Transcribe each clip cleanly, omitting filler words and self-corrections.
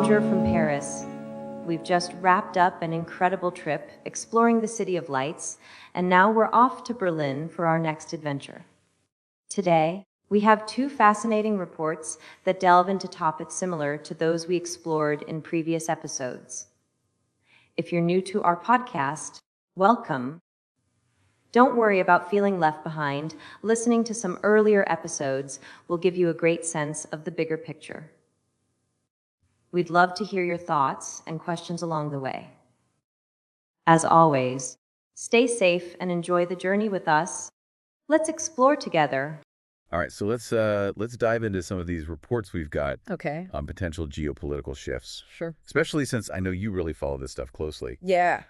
Bonjour from Paris. We've just wrapped up an incredible trip exploring the City of Lights, and now we're off to Berlin for our next adventure. Today, we have two fascinating reports that delve into topics similar to those we explored in previous episodes. If you're new to our podcast, welcome. Don't worry about feeling left behind. Listening to some earlier episodes will give you a great sense of the bigger picture. We'd love to hear your thoughts and questions along the way. As always, stay safe and enjoy the journey with us. Let's explore together. All right, so let's dive into some of these reports we've got Okay. on potential geopolitical shifts, Sure. especially since I know you really follow this stuff closely. Yeah.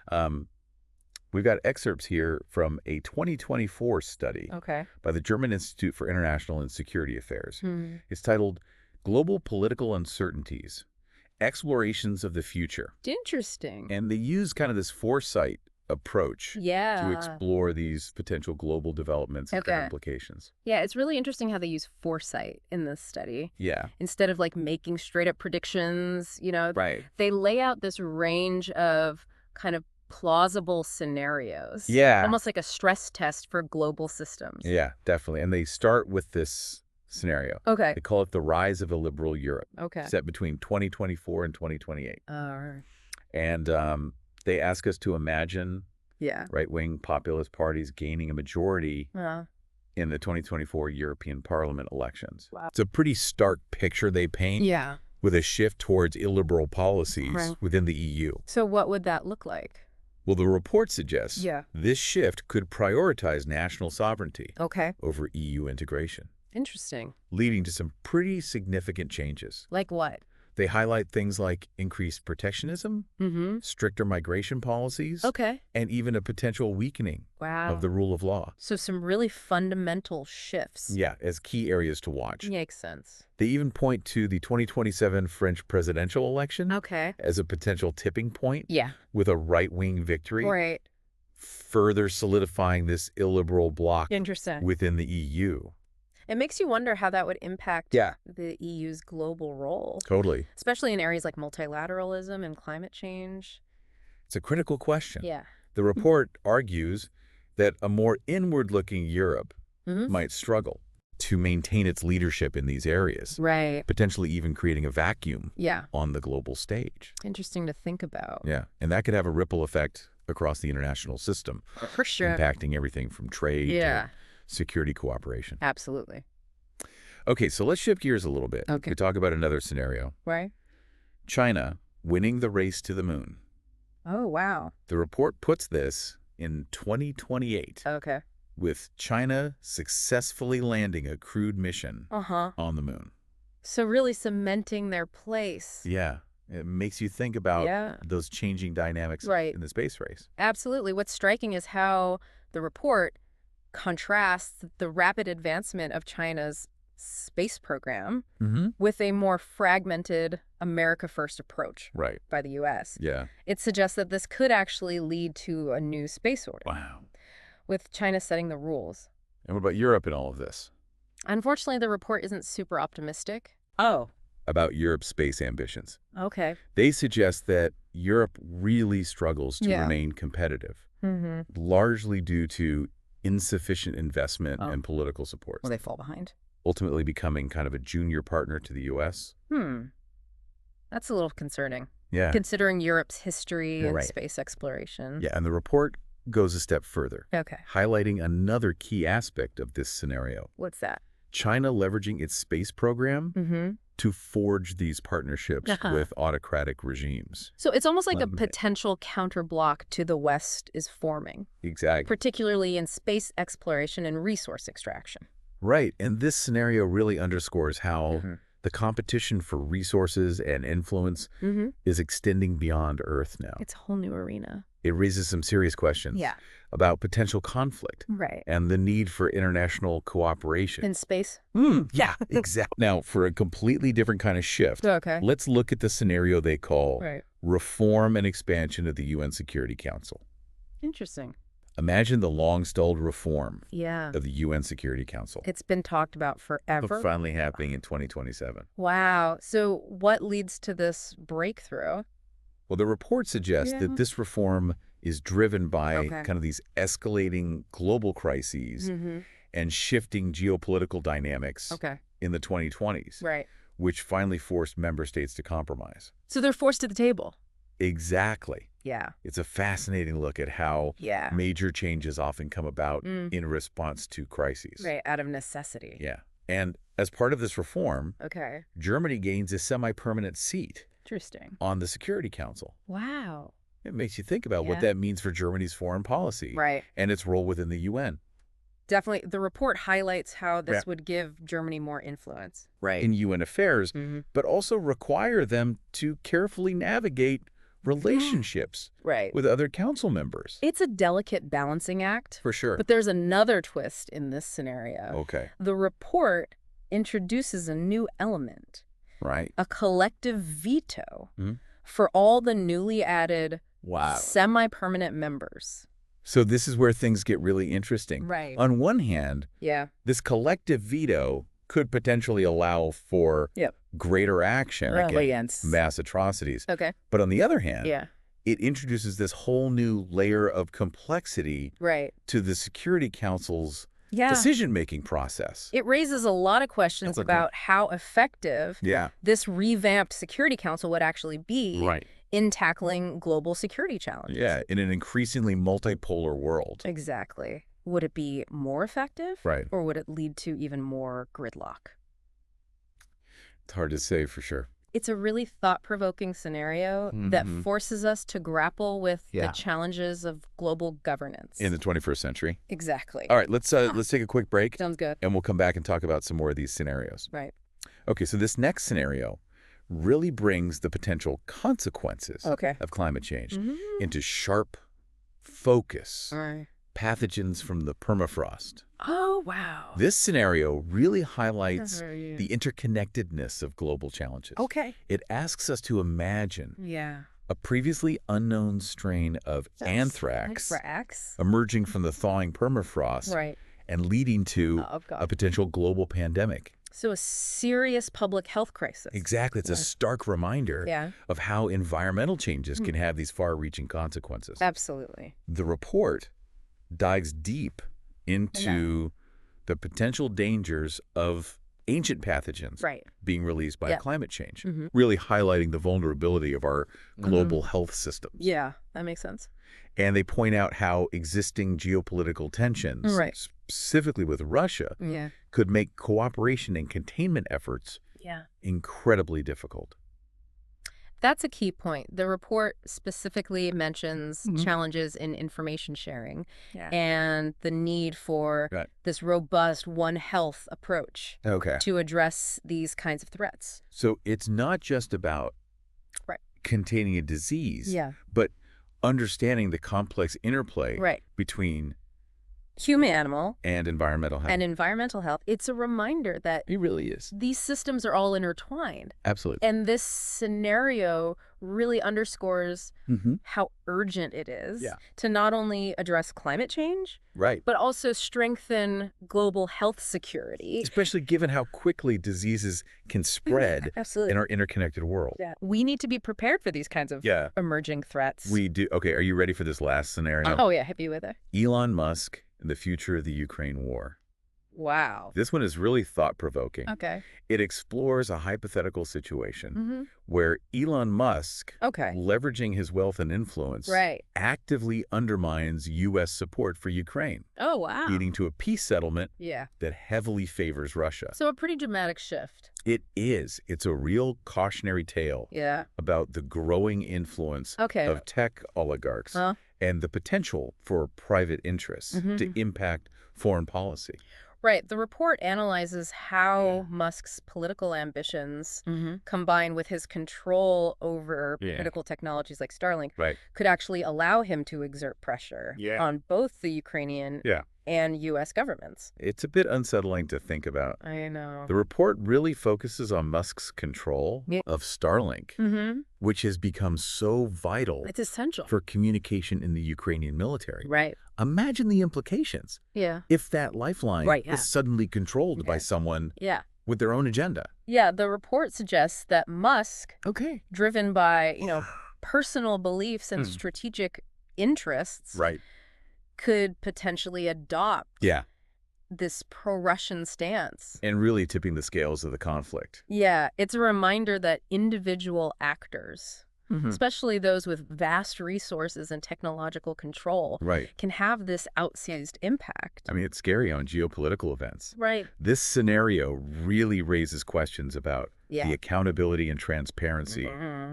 We've got excerpts here from a 2024 study Okay. by the German Institute for International and Security Affairs. Hmm. It's titled Global Political Uncertainties, Explorations of the Future. Interesting. And they use kind of this foresight approach Yeah. to explore these potential global developments and their Okay. implications. Yeah, it's really interesting how they use foresight in this study. Yeah, Instead of like making straight up predictions, right. they lay out this range of kind of plausible scenarios. Yeah. Almost like a stress test for global systems. Yeah, definitely. And they start with this scenario. Okay. They call it the rise of a liberal Europe, Okay. set between 2024 and 2028. All right. And they ask us to imagine Yeah. right-wing populist parties gaining a majority Uh, in the 2024 European Parliament elections. Wow. It's a pretty stark picture they paint yeah. with a shift towards illiberal policies Right. within the EU. So what would that look like? Well, the report suggests Yeah. this shift could prioritize national sovereignty Okay. over EU integration, Interesting. leading to some pretty significant changes. Like what? They highlight things like increased protectionism, Mm-hmm. stricter migration policies, Okay. and even a potential weakening Wow. of the rule of law. So some really fundamental shifts. Yeah, as key areas to watch. Makes sense. They even point to the 2027 French presidential election Okay. as a potential tipping point Yeah. with a right-wing victory, Right. further solidifying this illiberal bloc Interesting. within the EU. It makes you wonder how that would impact Yeah. the EU's global role, Totally. especially in areas like multilateralism and climate change. It's a critical question. Yeah. The report argues that a more inward-looking Europe Mm-hmm. might struggle to maintain its leadership in these areas, Right. potentially even creating a vacuum Yeah. on the global stage. Interesting to think about. Yeah, and that could have a ripple effect across the international system, For sure. impacting everything from trade Yeah. to security cooperation. Absolutely. Okay, so let's shift gears a little bit. Okay. We talk about another scenario. Right? China winning the race to the moon. Oh, wow. The report puts this in 2028, Okay. with China successfully landing a crewed mission Uh-huh. on the moon. So really cementing their place. Yeah, it makes you think about Yeah. those changing dynamics Right. in the space race. Absolutely. What's striking is how the report contrasts the rapid advancement of China's space program Mm-hmm. with a more fragmented America-first approach Right. by the U.S. Yeah. It suggests that this could actually lead to a new space order, Wow. with China setting the rules. And what about Europe in all of this? Unfortunately, the report isn't super optimistic. Oh. About Europe's space ambitions. Okay. They suggest that Europe really struggles to Yeah. remain competitive, Mm-hmm. largely due to insufficient investment Oh. and political support, Well, they fall behind. ultimately becoming kind of a junior partner to the U.S. That's a little concerning, Yeah. considering Europe's history and Right. space exploration. Yeah, and the report goes a step further, Okay. highlighting another key aspect of this scenario. What's that? China leveraging its space program Mm-hmm. to forge these partnerships Uh-huh. with autocratic regimes. So it's almost like a Love it. potential counterblock to the West is forming, Exactly. particularly in space exploration and resource extraction. Right, and this scenario really underscores how Mhm. the competition for resources and influence Mm-hmm. is extending beyond Earth now. It's a whole new arena. It raises some serious questions Yeah. about potential conflict Right. and the need for international cooperation. In space? Yeah, exactly. Now, for a completely different kind of shift, Okay. let's look at the scenario they call Right. reform and expansion of the UN Security Council. Interesting. Imagine the long-stalled reform Yeah. of the UN Security Council. It's been talked about forever. Finally happening in 2027. Wow. So what leads to this breakthrough? Well, the report suggests that this reform is driven by Okay. kind of these escalating global crises and shifting geopolitical dynamics Okay. in the 2020s, Right. which finally forced member states to compromise. So they're forced to the table. Exactly. Yeah. It's a fascinating look at how Yeah. major changes often come about in response to crises. Right. Out of necessity. Yeah. And as part of this reform, Okay. Germany gains a semi-permanent seat Interesting. on the Security Council. Wow. It makes you think about what Yeah. that means for Germany's foreign policy Right. and its role within the UN. Definitely. The report highlights how this would give Germany more influence. In UN affairs, but also require them to carefully navigate relationships Right. with other council members. It's a delicate balancing act. For sure. But there's another twist in this scenario. Okay. The report introduces a new element, Right. a collective veto for all the newly added semi-permanent members. So this is where things get really interesting. Right. On one hand, Yeah. this collective veto could potentially allow for greater action against mass atrocities. Okay. But on the other hand, Yeah. it introduces this whole new layer of complexity Right. to the Security Council's Yeah. decision-making process. It raises a lot of questions about how effective this revamped Security Council would actually be in tackling global security challenges. Yeah, in an increasingly multipolar world. Exactly. Would it be more effective? Right. Or would it lead to even more gridlock? It's hard to say for sure. It's a really thought-provoking scenario that forces us to grapple with the challenges of global governance. In the 21st century. Exactly. All right, let's take a quick break. Sounds good. And we'll come back and talk about some more of these scenarios. Right. Okay, so this next scenario really brings the potential consequences of climate change into sharp focus. All right. Pathogens from the permafrost. Oh, wow. This scenario really highlights the interconnectedness of global challenges. Okay. It asks us to imagine a previously unknown strain of anthrax emerging from the thawing permafrost and leading to a potential global pandemic. So a serious public health crisis. Exactly. It's a stark reminder of how environmental changes can have these far-reaching consequences. Absolutely. The report dives deep into the potential dangers of ancient pathogens being released by climate change, really highlighting the vulnerability of our global health systems. Yeah, that makes sense. And they point out how existing geopolitical tensions, specifically with Russia, could make cooperation and containment efforts incredibly difficult. That's a key point. The report specifically mentions challenges in information sharing and the need for this robust One Health approach to address these kinds of threats. So it's not just about containing a disease, but understanding the complex interplay between human-animal and environmental health. And environmental health. It's a reminder that it really is. These systems are all intertwined. Absolutely. And this scenario really underscores how urgent it is to not only address climate change, but also strengthen global health security. Especially given how quickly diseases can spread in our interconnected world. We need to be prepared for these kinds of emerging threats. We do. Okay, are you ready for this last scenario? Oh, yeah, hit me with it. Elon Musk and the future of the Ukraine war. Wow. This one is really thought-provoking. Okay. It explores a hypothetical situation where Elon Musk, leveraging his wealth and influence, actively undermines U.S. support for Ukraine. Oh, wow. Leading to a peace settlement that heavily favors Russia. So a pretty dramatic shift. It is. It's a real cautionary tale about the growing influence of tech oligarchs and the potential for private interests to impact foreign policy. Right. The report analyzes how Musk's political ambitions, combined with his control over critical technologies like Starlink, could actually allow him to exert pressure on both the Ukrainian and U.S. governments. It's a bit unsettling to think about. I know. The report really focuses on Musk's control of Starlink, which has become so vital. It's essential for communication in the Ukrainian military. Right. Imagine the implications. Yeah. If that lifeline is suddenly controlled by someone with their own agenda. Yeah, the report suggests that Musk, driven by, personal beliefs and strategic interests, could potentially adopt this pro-Russian stance. And really tipping the scales of the conflict. Yeah, it's a reminder that individual actors, especially those with vast resources and technological control, can have this outsized impact. I mean, it's scary on geopolitical events. Right. This scenario really raises questions about the accountability and transparency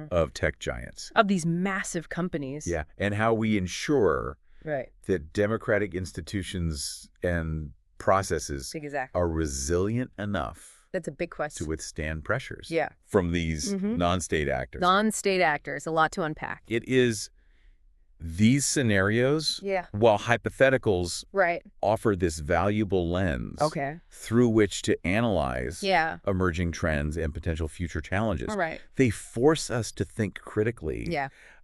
of tech giants. Of these massive companies. Yeah, and how we ensure that democratic institutions and processes are resilient enough. That's a big question. To withstand pressures from these non-state actors. Non-state actors, a lot to unpack. It is these scenarios, while hypotheticals offer this valuable lens through which to analyze emerging trends and potential future challenges. They force us to think critically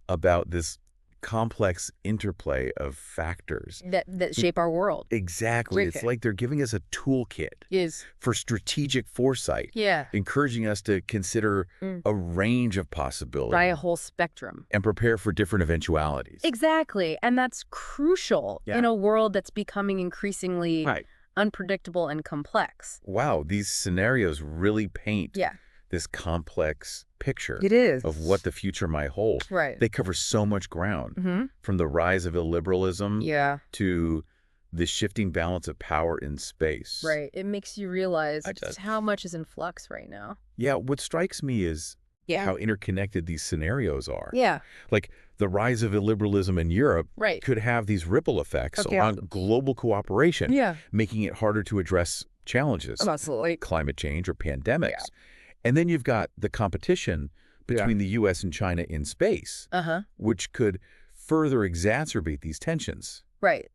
about this complex interplay of factors that shape our world. Exactly. It's like they're giving us a toolkit for strategic foresight, encouraging us to consider a range of possibilities. By a whole spectrum. And prepare for different eventualities. Exactly. And that's crucial in a world that's becoming increasingly unpredictable and complex. Wow, these scenarios really paint this complex picture of what the future might hold. They cover so much ground, from the rise of illiberalism to the shifting balance of power in space. It makes you realize just how much is in flux right now. Yeah, what strikes me is how interconnected these scenarios are. Like the rise of illiberalism in Europe could have these ripple effects on global cooperation, making it harder to address challenges, climate change or pandemics. And then you've got the competition between the U.S. and China in space, which could further exacerbate these tensions.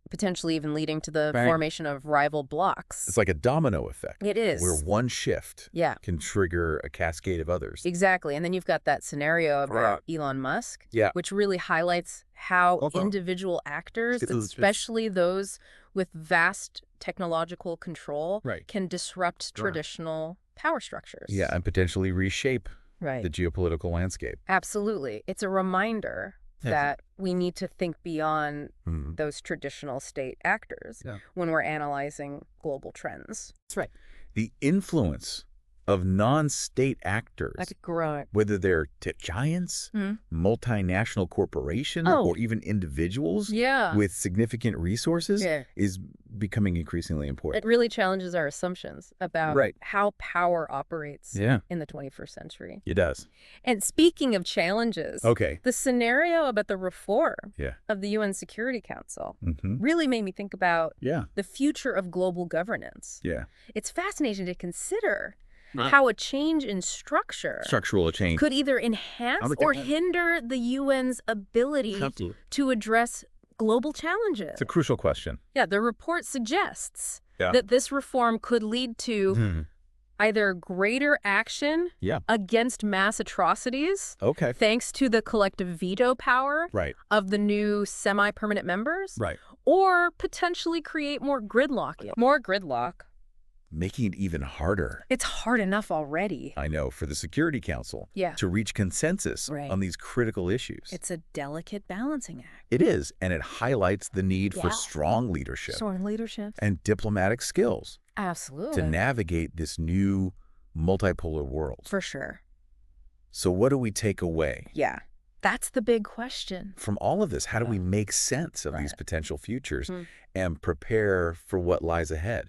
Potentially even leading to the formation of rival blocs. It's like a domino effect. It is. Where one shift can trigger a cascade of others. Exactly. And then you've got that scenario of Elon Musk, which really highlights how individual actors, especially those with vast technological control, can disrupt traditional power structures. Yeah, and potentially reshape the geopolitical landscape. Absolutely. It's a reminder that we need to think beyond those traditional state actors when we're analyzing global trends. That's right. The influence of non-state actors, whether they're tech giants, multinational corporations, or even individuals with significant resources, is becoming increasingly important. It really challenges our assumptions about how power operates in the 21st century. It does. And speaking of challenges, the scenario about the reform of the UN Security Council really made me think about the future of global governance. It's fascinating to consider how a change in structural change, could either enhance or hinder the UN's ability to address global challenges. It's a crucial question. The report suggests that this reform could lead to either greater action against mass atrocities, thanks to the collective veto power of the new semi-permanent members, or potentially create more gridlock. More gridlock. Making it even harder. It's hard enough already. I know, for the Security Council to reach consensus on these critical issues. It's a delicate balancing act. It is, and it highlights the need for strong leadership. And diplomatic skills. Absolutely. To navigate this new multipolar world. For sure. So what do we take away? That's the big question. From all of this, how do we make sense of these potential futures and prepare for what lies ahead?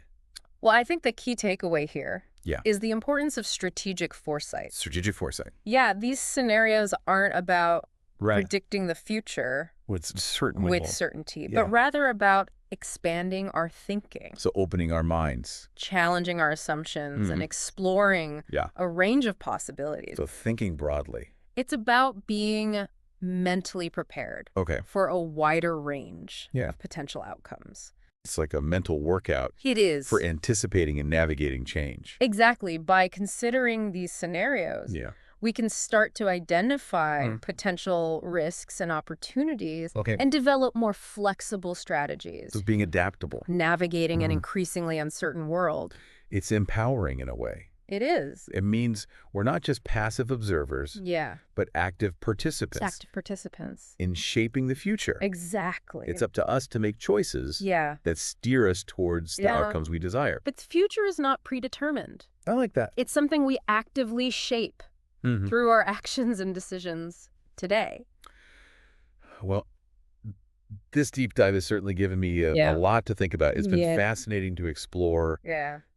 Well, I think the key takeaway here is the importance of strategic foresight. Strategic foresight. These scenarios aren't about predicting the future with certainty, but rather about expanding our thinking. So opening our minds. Challenging our assumptions and exploring a range of possibilities. So thinking broadly. It's about being mentally prepared for a wider range of potential outcomes. It's like a mental workout. It is. For anticipating and navigating change. Exactly. By considering these scenarios, we can start to identify potential risks and opportunities and develop more flexible strategies. So being adaptable. Navigating an increasingly uncertain world. It's empowering in a way. It is. It means we're not just passive observers, but active participants. Active participants. In shaping the future. Exactly. It's up to us to make choices that steer us towards the outcomes we desire. But the future is not predetermined. I like that. It's something we actively shape through our actions and decisions today. Well, this deep dive has certainly given me a lot to think about. It's been fascinating to explore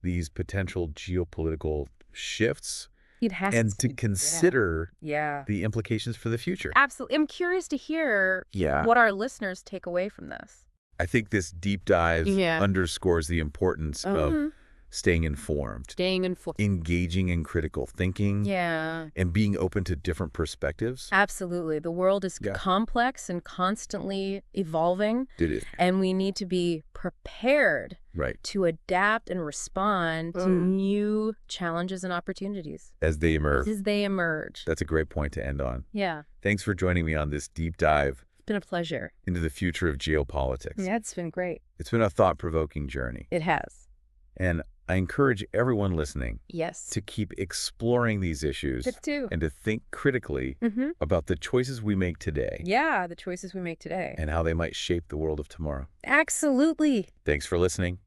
these potential geopolitical shifts. It has and to consider the implications for the future. Absolutely. I'm curious to hear what our listeners take away from this. I think this deep dive underscores the importance of staying informed, engaging in critical thinking, and being open to different perspectives. Absolutely. The world is complex and constantly evolving. It is. And we need to be prepared to adapt and respond to new challenges and opportunities. As they emerge. As they emerge. That's a great point to end on. Yeah. Thanks for joining me on this deep dive. It's been a pleasure. Into the future of geopolitics. Yeah, it's been great. It's been a thought-provoking journey. It has. And I encourage everyone listening to keep exploring these issues and to think critically about the choices we make today. Yeah, the choices we make today. And how they might shape the world of tomorrow. Absolutely. Thanks for listening.